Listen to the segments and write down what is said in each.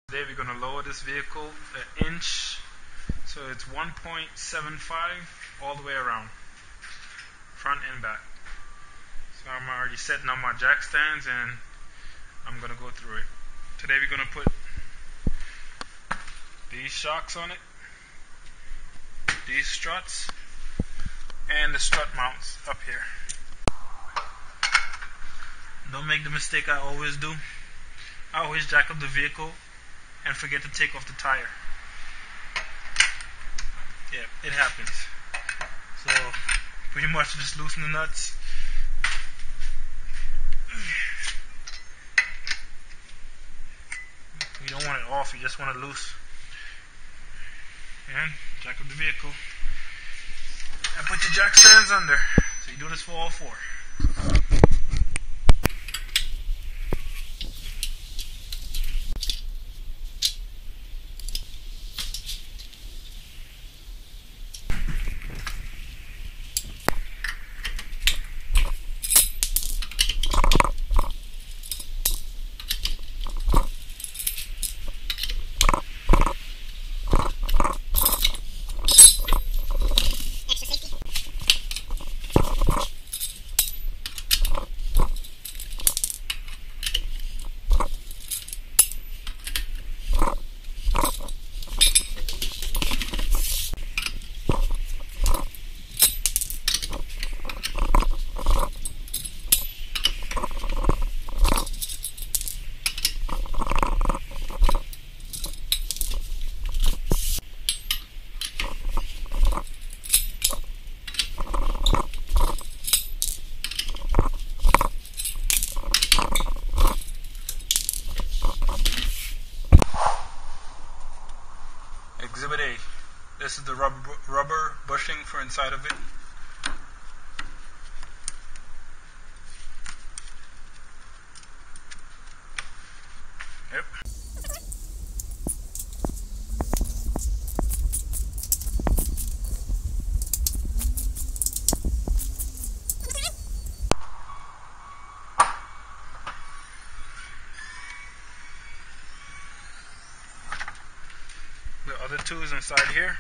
Today we're going to lower this vehicle an inch, so it's 1.75 all the way around, front and back. So I'm already setting up my jack stands and I'm going to go through it. Today we're going to put these shocks on it, these struts, and the strut mounts up here. Don't make the mistake I always do. I always jack up the vehicle and forget to take off the tire. Yeah, it happens. So pretty much just loosen the nuts. You don't want it off, you just want it loose. And jack up the vehicle. And put your jack stands under. So you do this for all four. Exhibit A. This is the rubber bushing for inside of it. Yep. The other two is inside here.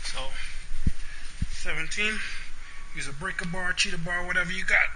So 17, use a breaker bar, cheetah bar, whatever you got.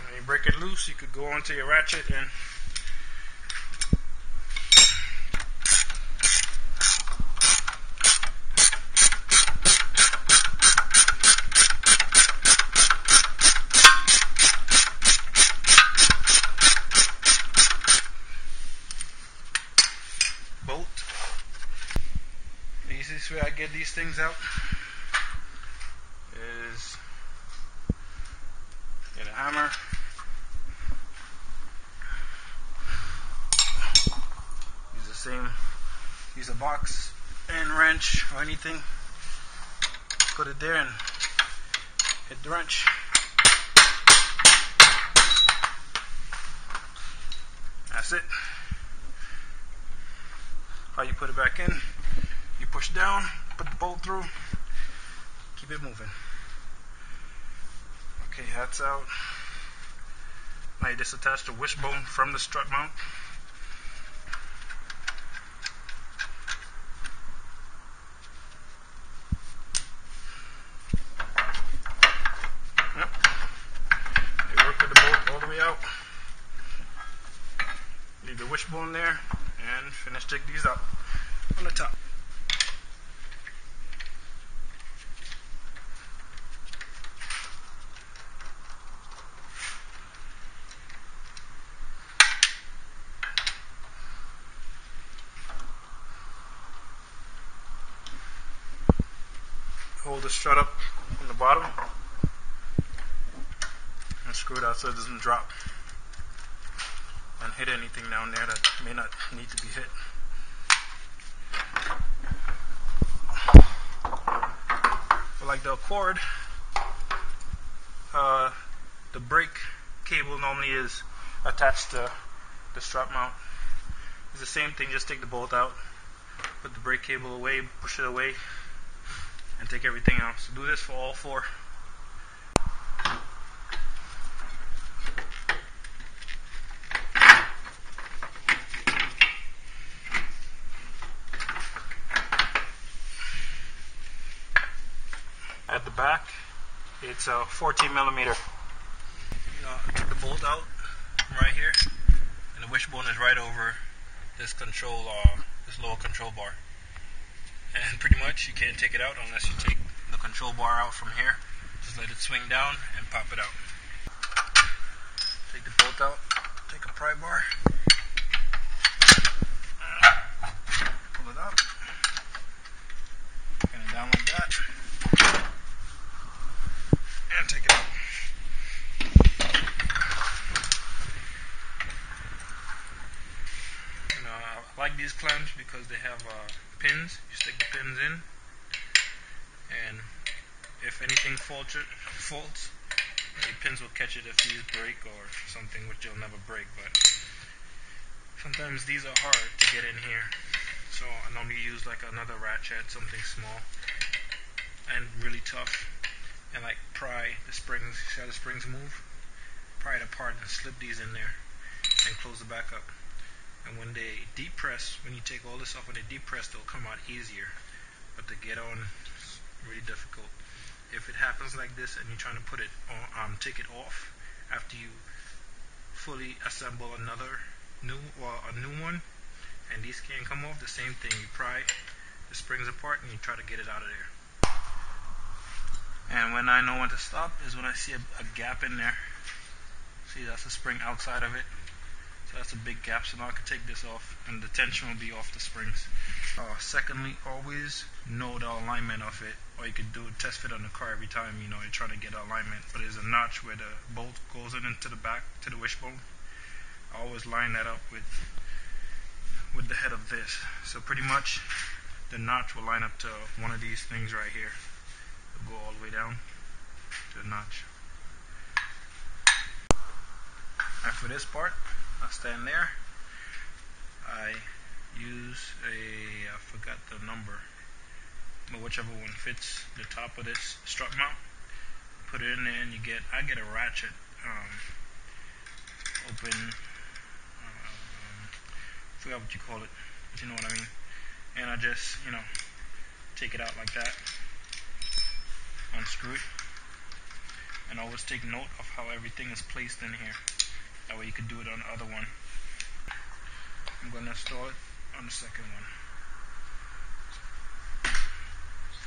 When you break it loose, you could go onto your ratchet and bolt. The easiest way I get these things out is get a hammer, use a box and wrench or anything, put it there and hit the wrench. That's it. How you put it back in, you push down, put the bolt through, keep it moving. Okay, that's out. Now you just attach the wishbone from the strut mount. Yep. You work with the bolt all the way out. Leave the wishbone there and finish take these out. top. Hold the strut up on the bottom and screw it out so it doesn't drop and hit anything down there that may not need to be hit. But like the Accord, the brake cable normally is attached to the strap mount. It's the same thing, just take the bolt out, put the brake cable away, push it away, and take everything out. So do this for all four. At the back, it's a 14 millimeter. I took the bolt out right here, and the wishbone is right over this this lower control bar. And pretty much you can't take it out unless you take the control bar out from here. Just let it swing down and pop it out. Take the bolt out, take a pry bar, pull it out, pin it down like that, and take it out. I like these clamps because they have pins. You stick the pins in, and if anything faults, the pins will catch it if these break or something, which they'll never break, but sometimes these are hard to get in here. So I normally use like another ratchet, something small and really tough, and like pry the springs, see how the springs move? Pry it apart and slip these in there and close it back up. And when they depress, when you take all this off, when they depress, they'll come out easier. But to get on, it's really difficult. If it happens like this and you're trying to put it on, take it off after you fully assemble a new one, and these can't come off, the same thing. You pry the springs apart and you try to get it out of there. And when I know when to stop is when I see a gap in there. See, that's the spring outside of it. So that's a big gap, so now I can take this off and the tension will be off the springs. Secondly, always know the alignment of it, or you could do a test fit on the car every time you're trying to get alignment. But there's a notch where the bolt goes into the back to the wishbone. I always line that up with the head of this. So pretty much the notch will line up to one of these things right here. It'll go all the way down to the notch. And for this part, I stand there. I use I forgot the number, but whichever one fits the top of this strut mount. Put it in there, and I get a ratchet open. Forgot what you call it, but you know what I mean. And I just take it out like that, unscrew it, and always take note of how everything is placed in here. That way you can do it on the other one. I'm going to install it on the second one.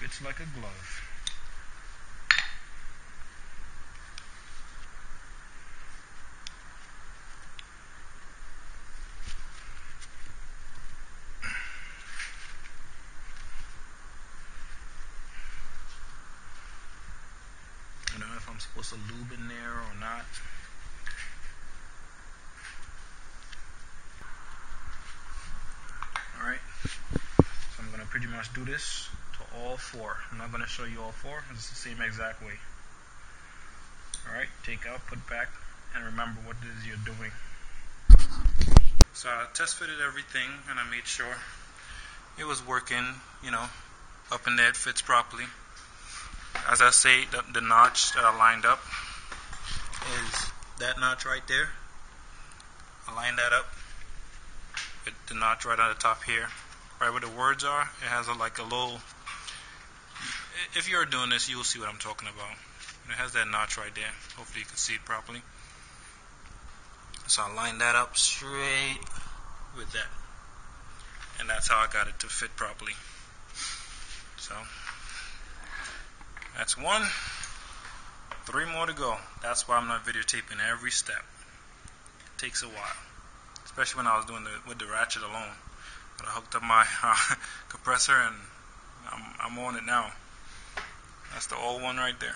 Fits like a glove. I don't know if I'm supposed to lube in there or not. Alright, so I'm going to pretty much do this to all four. I'm not going to show you all four, it's the same exact way. Alright, take out, put back, and remember what it is you're doing. So I test fitted everything and I made sure it was working, up in there, it fits properly. As I say, the notch that I lined up is that notch right there. I lined that up with the notch right on the top here, right where the words are. It has like a little, if you're doing this, you will see what I'm talking about. It has that notch right there. Hopefully you can see it properly. So I lined that up straight with that. and that's how I got it to fit properly. So that's 1. 3 more to go. That's why I'm not videotaping every step. It takes a while, especially when I was doing with the ratchet alone. But I hooked up my compressor and I'm on it now. That's the old one right there.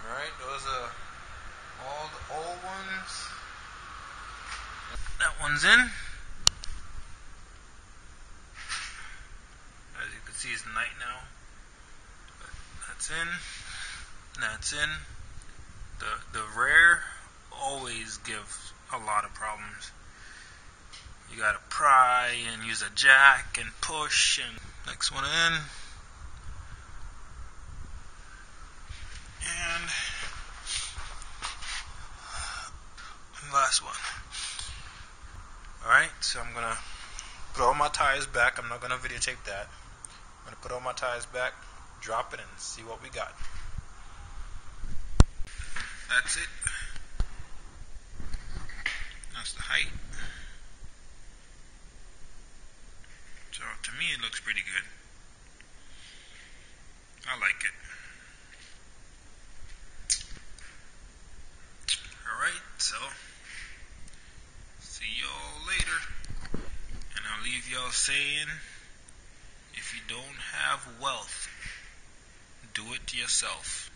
Alright, those are all the old ones. That one's in. As you can see, it's night now. That's in. That's in. The rear always gives a lot of problems. You gotta pry and use a jack and push. And next one in. And last one. Alright, so I'm gonna put all my tires back. I'm not gonna videotape that. I'm gonna put all my tires back, drop it, and see what we got. That's it. That's the height. So to me it looks pretty good. I like it. Alright, so see y'all later. And I'll leave y'all saying, if you don't have wealth, do it yourself.